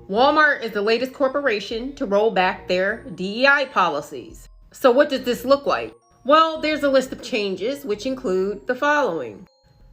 Walmart is the latest corporation to roll back their DEI policies. So what does this look like? Well, there's a list of changes which include the following.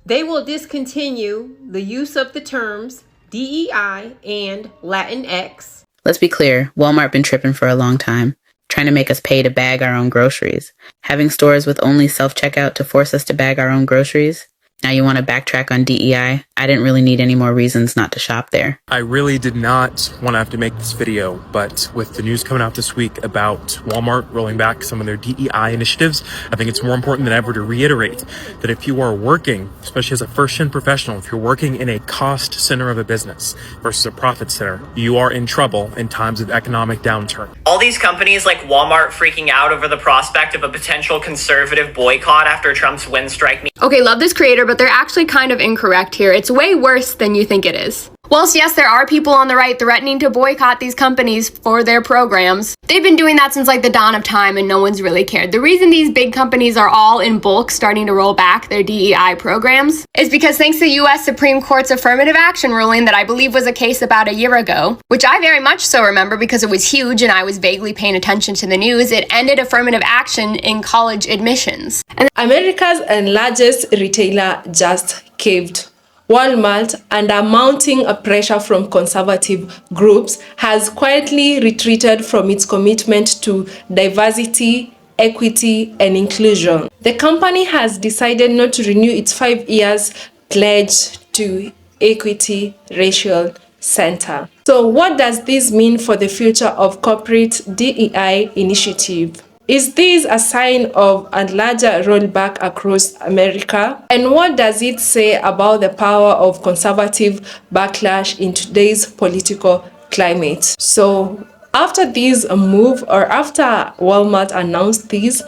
They will discontinue the use of the terms DEI and Latinx. Let's be clear, Walmart been tripping for a long time, trying to make us pay to bag our own groceries. Having stores with only self-checkout to force us to bag our own groceries. Now you want to backtrack on DEI? I didn't really need any more reasons not to shop there. I really did not want to have to make this video, but with the news coming out this week about Walmart rolling back some of their DEI initiatives, I think it's more important than ever to reiterate that if you are working, especially as a first-gen professional, if you're working in a cost center of a business versus a profit center, you are in trouble in times of economic downturn. All these companies like Walmart freaking out over the prospect of a potential conservative boycott after Trump's win strike me. Okay, love this creator, but they're actually kind of incorrect here. It's way worse than you think it is. Whilst yes, there are people on the right threatening to boycott these companies for their programs, they've been doing that since like the dawn of time and no one's really cared. The reason these big companies are all in bulk starting to roll back their DEI programs is because thanks to the US Supreme Court's affirmative action ruling that I believe was a case about a year ago, which I very much so remember because it was huge and I was vaguely paying attention to the news, it ended affirmative action in college admissions. And America's largest retailer just caved. Walmart, under mounting pressure from conservative groups, has quietly retreated from its commitment to diversity, equity, and inclusion. The company has decided not to renew its 5 years pledge to Equity Racial Center. So what does this mean for the future of corporate DEI initiative? Is this a sign of a larger rollback across America? And what does it say about the power of conservative backlash in today's political climate? So after this move, or after Walmart announced this,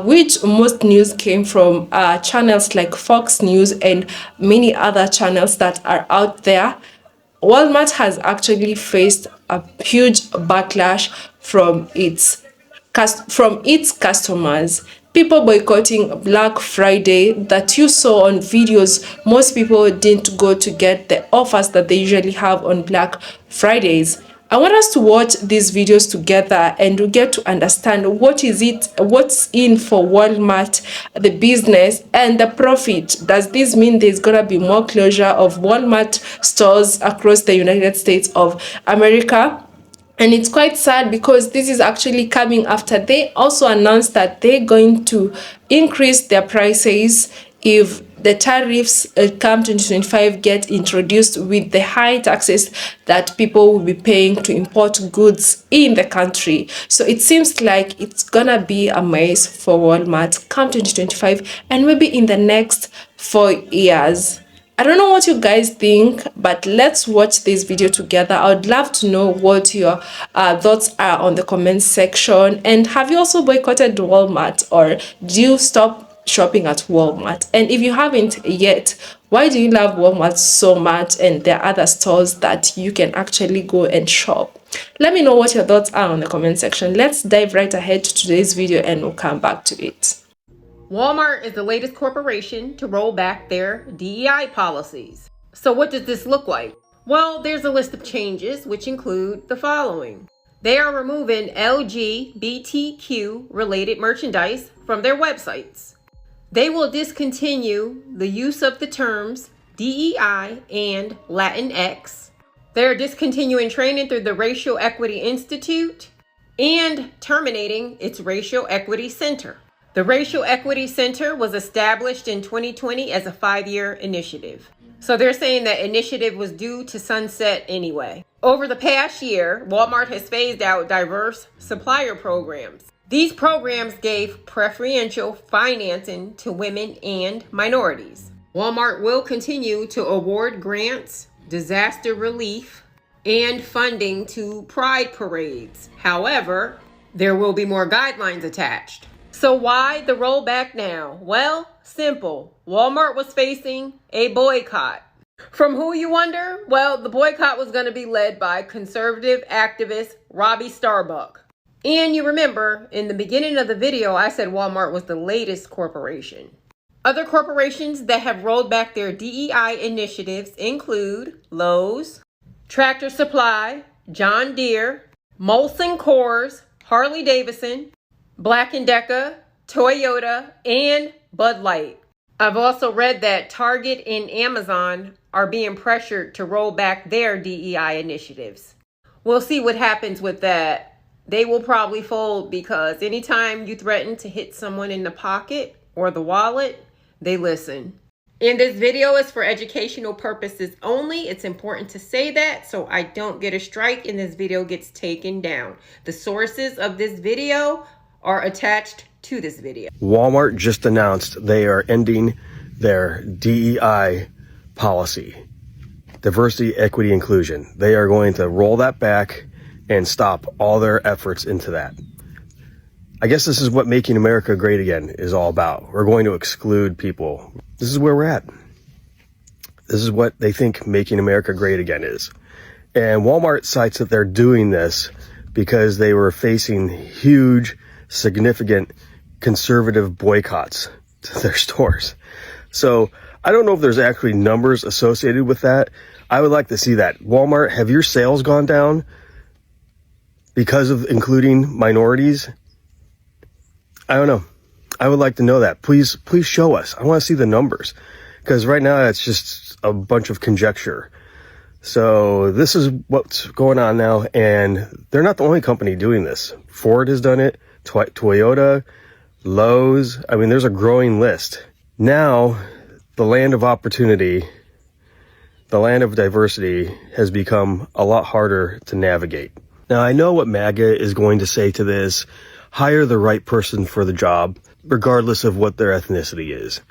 which most news came from channels like Fox News and many other channels that are out there, Walmart has actually faced a huge backlash from its customers. People boycotting Black Friday that you saw on videos. Most people didn't go to get the offers that they usually have on Black Fridays. I want us to watch these videos together and we get to understand what's in for Walmart, the business and the profit. Does this mean there's gonna be more closure of Walmart stores across the United States of America? And it's quite sad because this is actually coming after they also announced that they're going to increase their prices if the tariffs come 2025 get introduced with the high taxes that people will be paying to import goods in the country. So it seems like it's gonna be a mess for Walmart come 2025 and maybe in the next 4 years. I don't know what you guys think, but let's watch this video together. I would love to know what your thoughts are on the comments section. And have you also boycotted Walmart, or do you stop shopping at Walmart? And if you haven't yet, why do you love Walmart so much and there are other stores that you can actually go and shop? Let me know what your thoughts are on the comment section. Let's dive right ahead to today's video and we'll come back to it. Walmart is the latest corporation to roll back their DEI policies. So what does this look like? Well, there's a list of changes which include the following. They are removing LGBTQ related merchandise from their websites. They will discontinue the use of the terms DEI and Latinx. They're discontinuing training through the Racial Equity Institute and terminating its Racial Equity Center. The Racial Equity Center was established in 2020 as a 5-year initiative. So they're saying that initiative was due to sunset anyway. Over the past year, Walmart has phased out diverse supplier programs. These programs gave preferential financing to women and minorities. Walmart will continue to award grants, disaster relief, and funding to pride parades. However, there will be more guidelines attached. So why the rollback now? Well, simple. Walmart was facing a boycott. From who, you wonder? Well, the boycott was going to be led by conservative activist Robbie Starbuck. And you remember, in the beginning of the video, I said Walmart was the latest corporation. Other corporations that have rolled back their DEI initiatives include Lowe's, Tractor Supply, John Deere, Molson Coors, Harley Davidson, Black & Decker, Toyota, and Bud Light. I've also read that Target and Amazon are being pressured to roll back their DEI initiatives. We'll see what happens with that. They will probably fold because anytime you threaten to hit someone in the pocket or the wallet, they listen. And this video is for educational purposes only. It's important to say that so I don't get a strike and this video gets taken down. The sources of this video are attached to this video. Walmart just announced they are ending their DEI policy, diversity, equity, inclusion. They are going to roll that back and stop all their efforts into that. I guess this is what making America great again is all about. We're going to exclude people. This is where we're at. This is what they think making America great again is. And Walmart cites that they're doing this because they were facing huge, significant conservative boycotts to their stores. So I don't know if there's actually numbers associated with that. I would like to see that. Walmart, have your sales gone down because of including minorities? I don't know. I would like to know that. Please show us. I want to see the numbers because right now it's just a bunch of conjecture. So this is what's going on now. And they're not the only company doing this. Ford has done it. Toyota, Lowe's. I mean, there's a growing list. Now, the land of opportunity, the land of diversity has become a lot harder to navigate. Now, I know what MAGA is going to say to this. Hire the right person for the job, regardless of what their ethnicity is.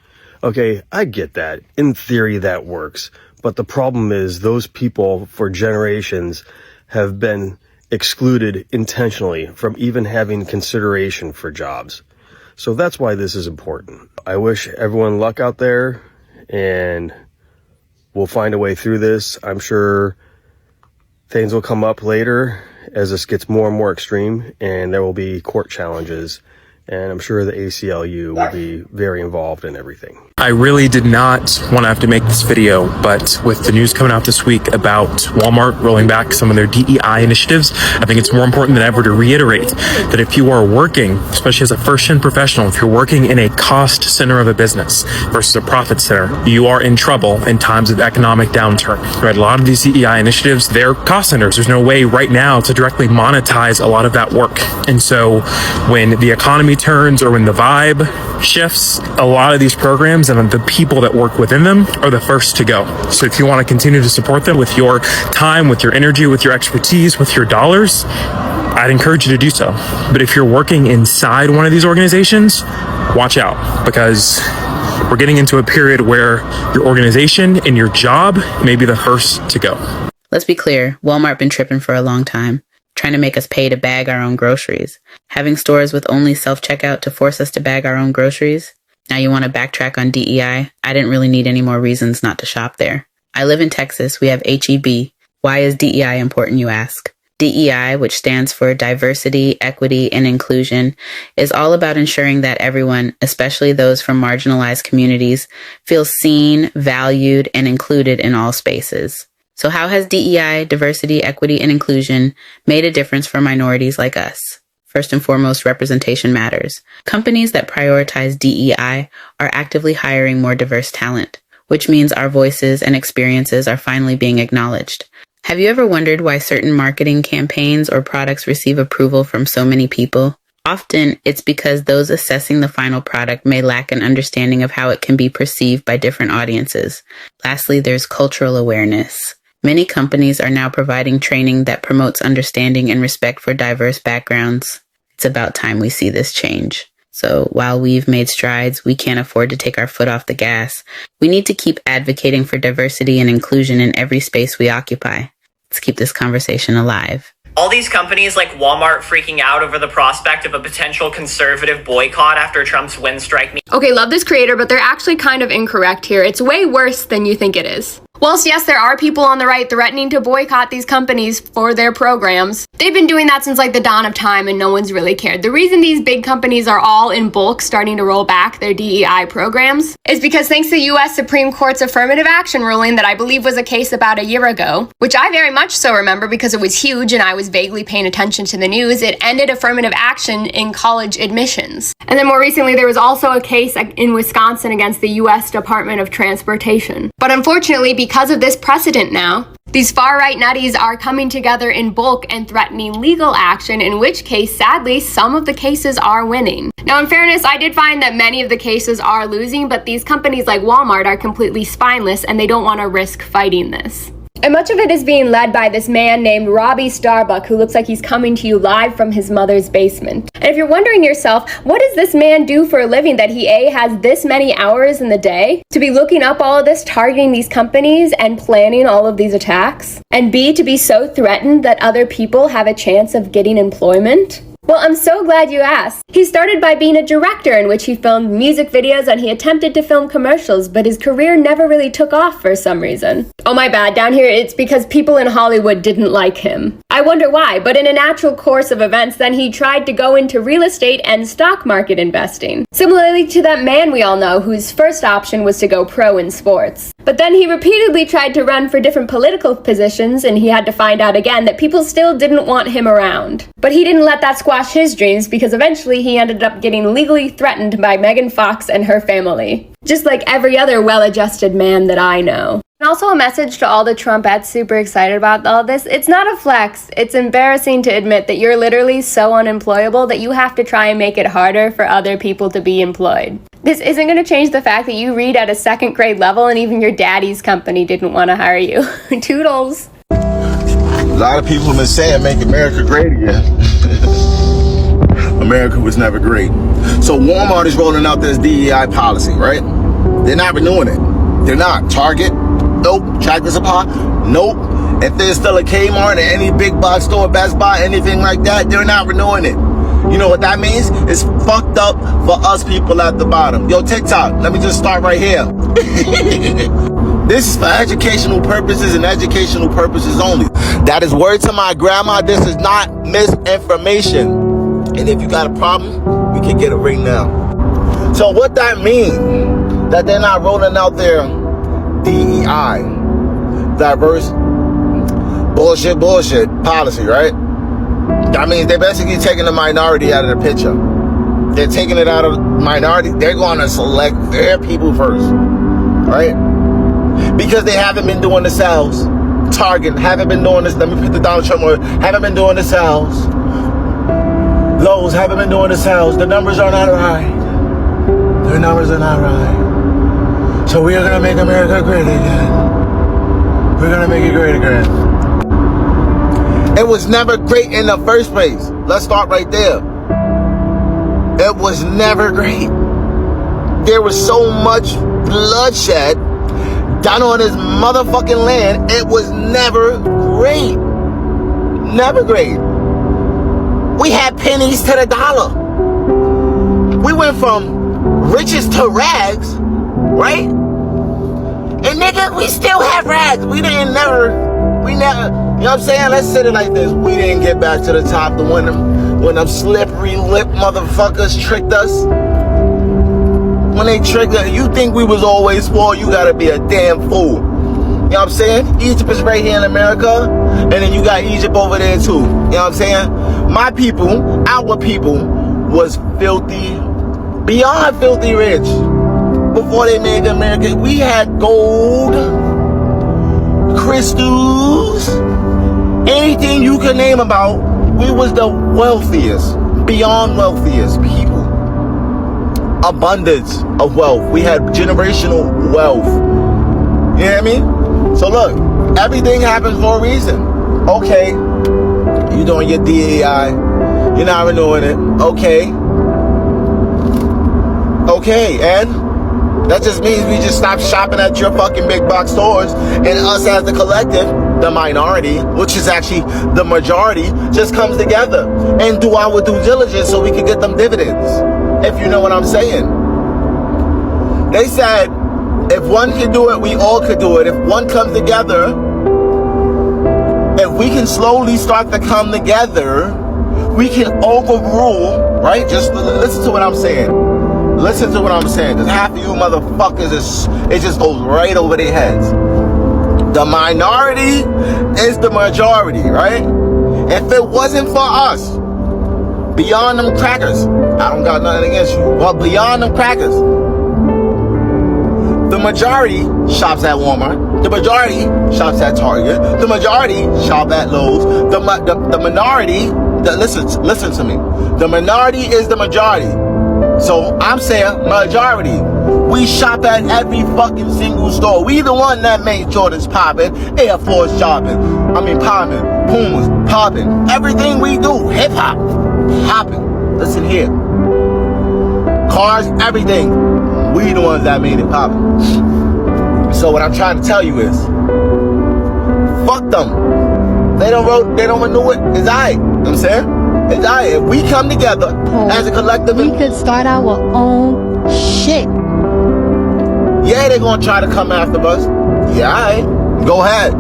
Okay, I get that. In theory, that works. But the problem is those people for generations have been excluded intentionally from even having consideration for jobs. So that's why this is important. I wish everyone luck out there, and we'll find a way through this. I'm sure things will come up later as this gets more and more extreme, and there will be court challenges. And I'm sure the ACLU will be very involved in everything. I really did not want to have to make this video, but with the news coming out this week about Walmart rolling back some of their DEI initiatives, I think it's more important than ever to reiterate that if you are working, especially as a first-gen professional, if you're working in a cost center of a business versus a profit center, you are in trouble in times of economic downturn. Right? A lot of these DEI initiatives, they're cost centers. There's no way right now to directly monetize a lot of that work. And so when the economy turns or when the vibe shifts, a lot of these programs and the people that work within them are the first to go. So if you want to continue to support them with your time, with your energy, with your expertise, with your dollars, I'd encourage you to do so. But if you're working inside one of these organizations, watch out, because we're getting into a period where your organization and your job may be the first to go. Let's be clear, Walmart been tripping for a long time, trying to make us pay to bag our own groceries. Having stores with only self-checkout to force us to bag our own groceries. Now you want to backtrack on DEI? I didn't really need any more reasons not to shop there. I live in Texas. We have HEB. Why is DEI important, you ask? DEI, which stands for Diversity, Equity, and Inclusion, is all about ensuring that everyone, especially those from marginalized communities, feels seen, valued, and included in all spaces. So how has DEI, diversity, equity, and inclusion made a difference for minorities like us? First and foremost, representation matters. Companies that prioritize DEI are actively hiring more diverse talent, which means our voices and experiences are finally being acknowledged. Have you ever wondered why certain marketing campaigns or products receive approval from so many people? Often, it's because those assessing the final product may lack an understanding of how it can be perceived by different audiences. Lastly, there's cultural awareness. Many companies are now providing training that promotes understanding and respect for diverse backgrounds. It's about time we see this change. So while we've made strides, we can't afford to take our foot off the gas. We need to keep advocating for diversity and inclusion in every space we occupy. Let's keep this conversation alive. All these companies like Walmart freaking out over the prospect of a potential conservative boycott after Trump's win strike. Okay, love this creator, but they're actually kind of incorrect here. It's way worse than you think it is. Whilst yes, there are people on the right threatening to boycott these companies for their programs, they've been doing that since like the dawn of time and no one's really cared. The reason these big companies are all in bulk starting to roll back their DEI programs is because thanks to the US Supreme Court's affirmative action ruling that I believe was a case about a year ago, which I very much so remember because it was huge and I was vaguely paying attention to the news, it ended affirmative action in college admissions. And then more recently, there was also a case in Wisconsin against the US Department of Transportation. But unfortunately, because of this precedent now, these far-right nutties are coming together in bulk and threatening legal action, in which case, sadly, some of the cases are winning. Now, in fairness, I did find that many of the cases are losing, but these companies like Walmart are completely spineless and they don't want to risk fighting this. And much of it is being led by this man named Robbie Starbuck, who looks like he's coming to you live from his mother's basement. And if you're wondering yourself, what does this man do for a living that he A, has this many hours in the day to be looking up all of this, targeting these companies and planning all of these attacks? And B, to be so threatened that other people have a chance of getting employment? Well, I'm so glad you asked. He started by being a director in which he filmed music videos and he attempted to film commercials, but his career never really took off for some reason. Oh my bad, down here it's because people in Hollywood didn't like him. I wonder why, but in a natural course of events, then he tried to go into real estate and stock market investing. Similarly to that man we all know whose first option was to go pro in sports. But then he repeatedly tried to run for different political positions and he had to find out again that people still didn't want him around. But he didn't let that squash his dreams because eventually he ended up getting legally threatened by Megan Fox and her family. Just like every other well-adjusted man that I know. And also a message to all the Trumpettes super excited about all this. It's not a flex. It's embarrassing to admit that you're literally so unemployable that you have to try and make it harder for other people to be employed. This isn't going to change the fact that you read at a second grade level and even your daddy's company didn't want to hire you. Toodles. A lot of people have been saying make America great again. America was never great. So Walmart is rolling out this DEI policy, right? They're not renewing it. They're not. Target? Nope. Tractor Supply? Nope. If there's still a Kmart or any big box store, Best Buy, anything like that, they're not renewing it. You know what that means? It's fucked up for us people at the bottom. Yo, TikTok, let me just start right here. This is for educational purposes and educational purposes only. That is word to my grandma. This is not misinformation. And if you got a problem, we can get it right now. So what that means, that they're not rolling out their DEI, diverse bullshit policy, right? That means they're basically taking the minority out of the picture. They're taking it out of the minority. They're going to select their people first, right? Because they haven't been doing the sales. Target haven't been doing this. Let me put the Donald Trump word. Haven't been doing the sales. Lowe's haven't been doing the sales. The numbers are not right. Their numbers are not right. So we are going to make America great again. We're going to make it great again. It was never great in the first place. Let's start right there. It was never great. There was so much bloodshed done on this motherfucking land. It was never great. Never great. We had pennies to the dollar. We went from riches to rags, right? And nigga, we still have rags. We never, you know what I'm saying? Let's say it like this. We didn't get back to the top when them slippery lip motherfuckers tricked us. When they tricked us, you think we was always poor, you gotta be a damn fool. You know what I'm saying? Egypt is right here in America, and then you got Egypt over there too. You know what I'm saying? My people, our people, was filthy, beyond filthy rich. Before they made America, we had gold, crystals, anything you could name about. We was the wealthiest, beyond wealthiest people. Abundance of wealth. We had generational wealth. You know what I mean? So look, everything happens for a reason. Okay, you doing your DEI, you're not renewing it. Okay, and that just means we just stop shopping at your fucking big box stores, and us as the collective, the minority, which is actually the majority, just comes together and do our due diligence so we can get them dividends. If you know what I'm saying. They said If one can do it, we all could do it. If one comes together, if we can slowly start to come together, we can overrule, right? Just listen to what I'm saying. Listen to what I'm saying. Because half of you motherfuckers, it just goes right over their heads. The minority is the majority, right? If it wasn't for us, beyond them crackers, I don't got nothing against you, but beyond them crackers, the majority shops at Walmart. The majority shops at Target. The majority shop at Lowe's. The minority, listen to me. The minority is the majority. So I'm saying majority. We shop at every fucking single store. We the one that made Jordans poppin', Air Force poppin', Pumas poppin'. Everything we do, hip hop poppin'. Listen here. Cars, everything. We the ones that made it poppin'. So what I'm trying to tell you is, fuck them. They don't renew it. It's alright. You know what I'm saying? It's alright. If we come together as a collective, we could start our own shit. Yeah, they're gonna try to come after us. Yeah, alright. Go ahead.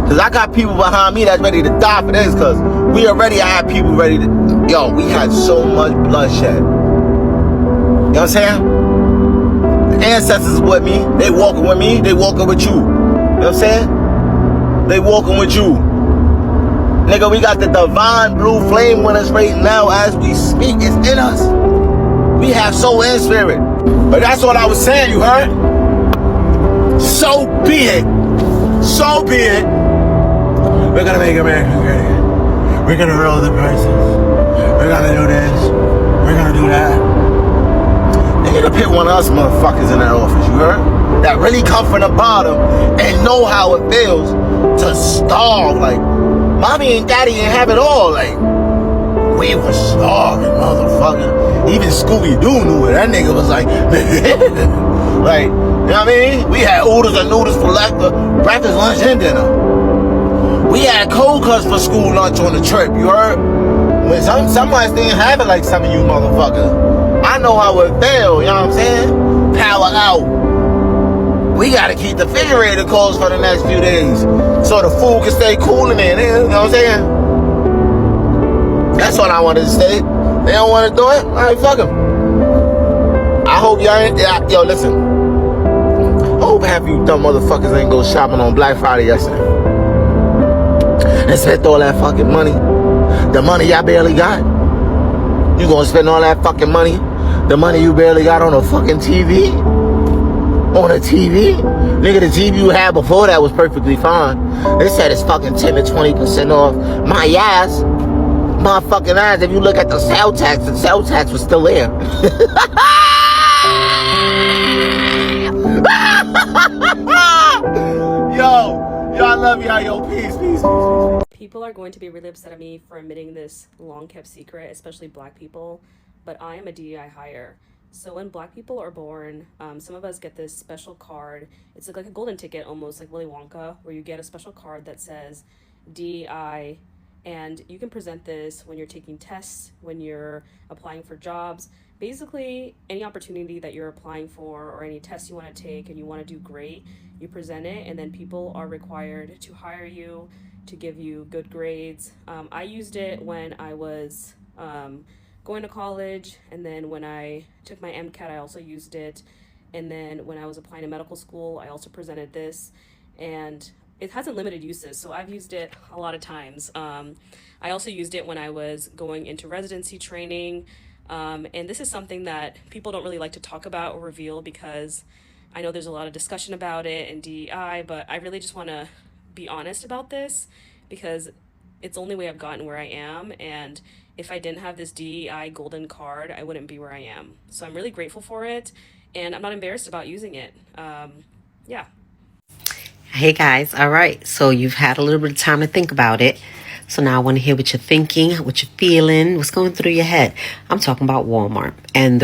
Cause I got people behind me that's ready to die for this. Cause we already had people ready to. Yo, we had so much bloodshed. You know what I'm saying? Ancestors with me, they walking with me, they walking with you. You know what I'm saying? They walking with you. Nigga, we got the divine blue flame with us right now as we speak. It's in us. We have soul and spirit. But that's what I was saying, you heard? So be it. So be it. We're gonna make America great. We're gonna roll the prices. We're gonna do this. We're gonna do that. They need to pick one of us motherfuckers in that office, you heard? That really come from the bottom and know how it feels to starve. Like, mommy and daddy didn't have it all. Like, we were starving, motherfucker. Even Scooby-Doo knew it. That nigga was like, like, you know what I mean? We had oodles and noodles for breakfast, lunch, and dinner. We had cold cuts for school lunch on the trip, you heard? When some of us didn't have it like some of you motherfuckers. I know how it felt, you know what I'm saying? Power out. We gotta keep the refrigerator closed for the next few days so the food can stay cool in there, you know what I'm saying? That's what I wanted to say. They don't want to do it? Alright, fuck them. I hope y'all ain't, yo, listen. I hope half of you dumb motherfuckers ain't go shopping on Black Friday yesterday and spent all that fucking money. The money y'all barely got. You gonna spend all that fucking money? The money you barely got on a fucking TV? On a TV? Nigga, the TV you had before that was perfectly fine. They said it's fucking 10 to 20% off. My ass. My fucking ass. If you look at the sales tax was still there. Yo, I love y'all. Yo, peace. People are going to be really upset at me for admitting this long-kept secret, especially black people, but I am a DEI hire. So when black people are born, some of us get this special card. It's like a golden ticket, almost like Willy Wonka, where you get a special card that says DEI, and you can present this when you're taking tests, when you're applying for jobs. Basically, any opportunity that you're applying for or any test you want to take and you want to do great, you present it, and then people are required to hire you, to give you good grades. I used it when I was going to college, and then when I took my MCAT, I also used it. And then when I was applying to medical school, I also presented this, and it hasn't limited uses, so I've used it a lot of times. I also used it when I was going into residency training, and this is something that people don't really like to talk about or reveal because I know there's a lot of discussion about it and DEI, but I really just want to be honest about this because it's the only way I've gotten where I am, and if I didn't have this DEI golden card, I wouldn't be where I am. So I'm really grateful for it, and I'm not embarrassed about using it. Yeah. Hey guys, all right, so you've had a little bit of time to think about it. So now I want to hear what you're thinking, what you're feeling, what's going through your head. I'm talking about Walmart, and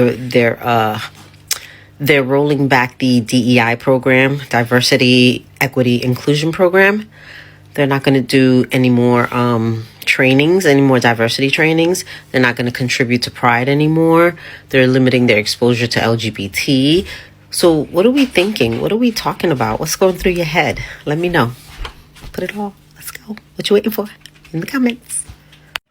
they're rolling back the DEI program, Diversity, Equity, Inclusion program. They're not going to do any more trainings, any more diversity trainings. They're not going to contribute to Pride anymore. They're limiting their exposure to LGBT So what are we thinking? What are we talking about? What's going through your head? Let me know. Put it all. Let's go. What you waiting for? In the comments.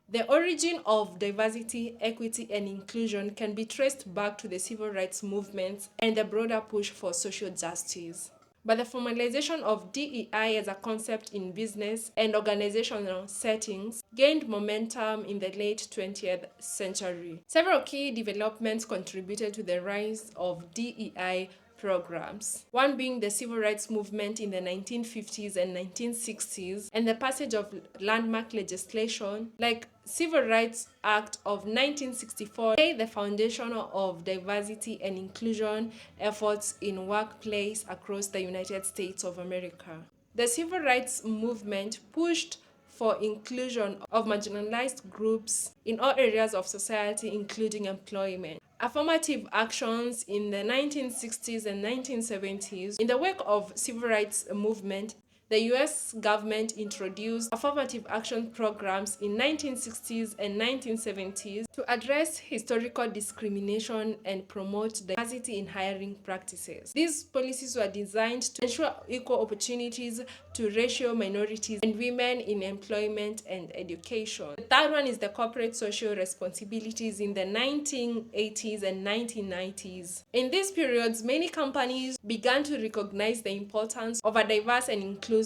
The origin of diversity, equity, and inclusion can be traced back to the civil rights movement and the broader push for social justice. But the formalization of DEI as a concept in business and organizational settings gained momentum in the late 20th century. Several key developments contributed to the rise of DEI programs, one being the civil rights movement in the 1950s and 1960s and the passage of landmark legislation like Civil Rights Act of 1964 laid the foundation of diversity and inclusion efforts in workplace across the United States of America. The civil rights movement pushed for inclusion of marginalized groups in all areas of society, including employment. Affirmative actions in the 1960s and 1970s. In the wake of civil rights movement, the US government introduced affirmative action programs in 1960s and 1970s to address historical discrimination and promote diversity in hiring practices. These policies were designed to ensure equal opportunities to racial minorities and women in employment and education. The third one is the corporate social responsibilities in the 1980s and 1990s. In these periods, many companies began to recognize the importance of a diverse and inclusive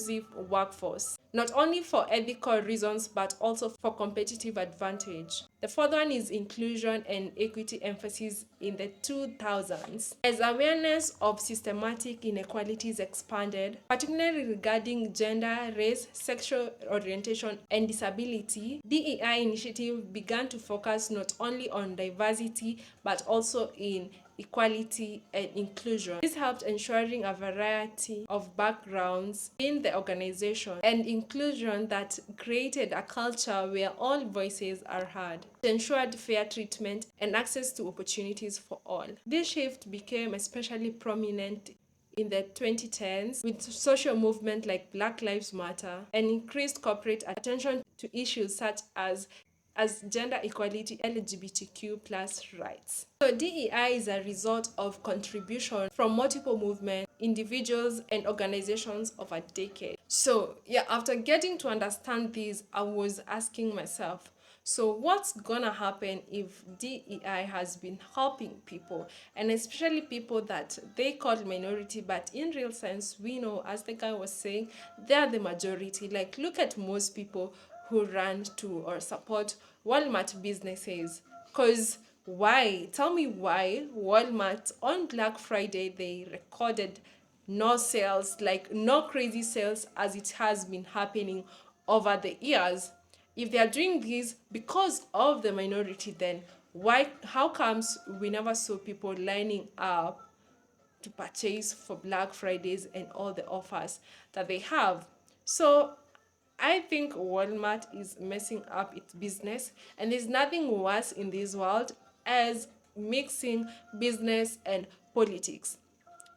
workforce, not only for ethical reasons but also for competitive advantage. The fourth one is inclusion and equity emphasis in the 2000s. As awareness of systematic inequalities expanded, particularly regarding gender, race, sexual orientation, and disability, DEI initiative began to focus not only on diversity but also in equality and inclusion. This helped ensuring a variety of backgrounds in the organization and inclusion that created a culture where all voices are heard. It ensured fair treatment and access to opportunities for all. This shift became especially prominent in the 2010s with social movements like Black Lives Matter and increased corporate attention to issues such as gender equality, LGBTQ plus rights. So DEI is a result of contribution from multiple movements, individuals, and organizations over decades. So yeah, after getting to understand this, I was asking myself, so what's gonna happen if DEI has been helping people, and especially people that they call minority, but in real sense, we know, as the guy was saying, they're the majority. Like, look at most people who run to or support Walmart businesses. Because why? Tell me why Walmart on Black Friday they recorded no sales, like no crazy sales as it has been happening over the years. If they are doing this because of the minority, then why? How comes we never saw people lining up to purchase for Black Fridays and all the offers that they have? So I think Walmart is messing up its business, and there's nothing worse in this world as mixing business and politics.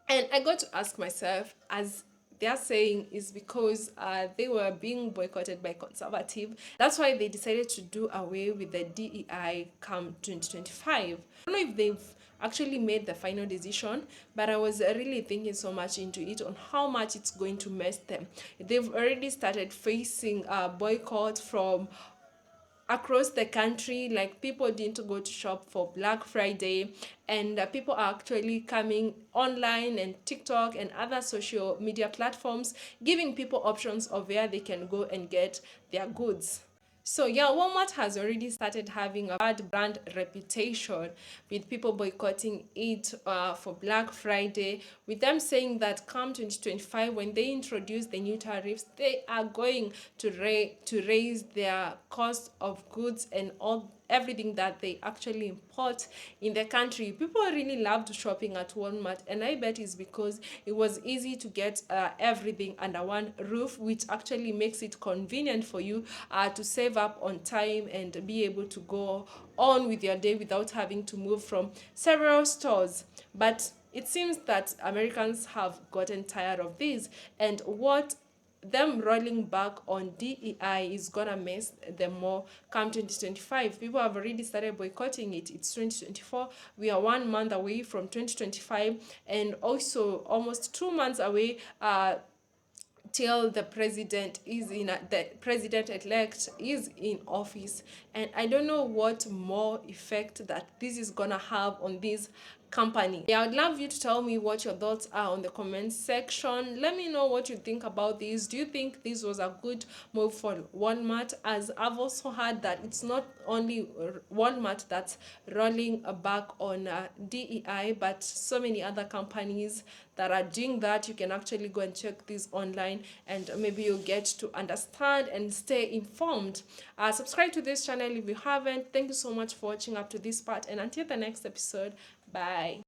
And I got to ask myself, as they're saying, is because they were being boycotted by conservative. That's why they decided to do away with the DEI come 2025. I don't know if they've actually made the final decision, but I was really thinking so much into it on how much it's going to mess them. They've already started facing boycott from across the country. Like, people didn't go to shop for Black Friday, and people are actually coming online and TikTok and other social media platforms, giving people options of where they can go and get their goods. So yeah, Walmart has already started having a bad brand reputation with people boycotting it for Black Friday, with them saying that come 2025, when they introduce the new tariffs, they are going to raise their cost of goods and everything that they actually import in the country. People really loved shopping at Walmart, and I bet it's because it was easy to get everything under one roof, which actually makes it convenient for you to save up on time and be able to go on with your day without having to move from several stores. But it seems that Americans have gotten tired of this, and what them rolling back on DEI is gonna mess them more come 2025. People have already started boycotting it. It's 2024. We are 1 month away from 2025, and also almost 2 months away till the president is in the president-elect is in office. And I don't know what more effect that this is gonna have on this company. Yeah, I'd love you to tell me what your thoughts are on the comment section. Let me know what you think about this. Do you think this was a good move for Walmart? As I've also heard that it's not only Walmart that's rolling back on DEI, but so many other companies that are doing that. You can actually go and check this online, and maybe you'll get to understand and stay informed. Subscribe to this channel if you haven't. Thank you so much for watching up to this part, and until the next episode, bye.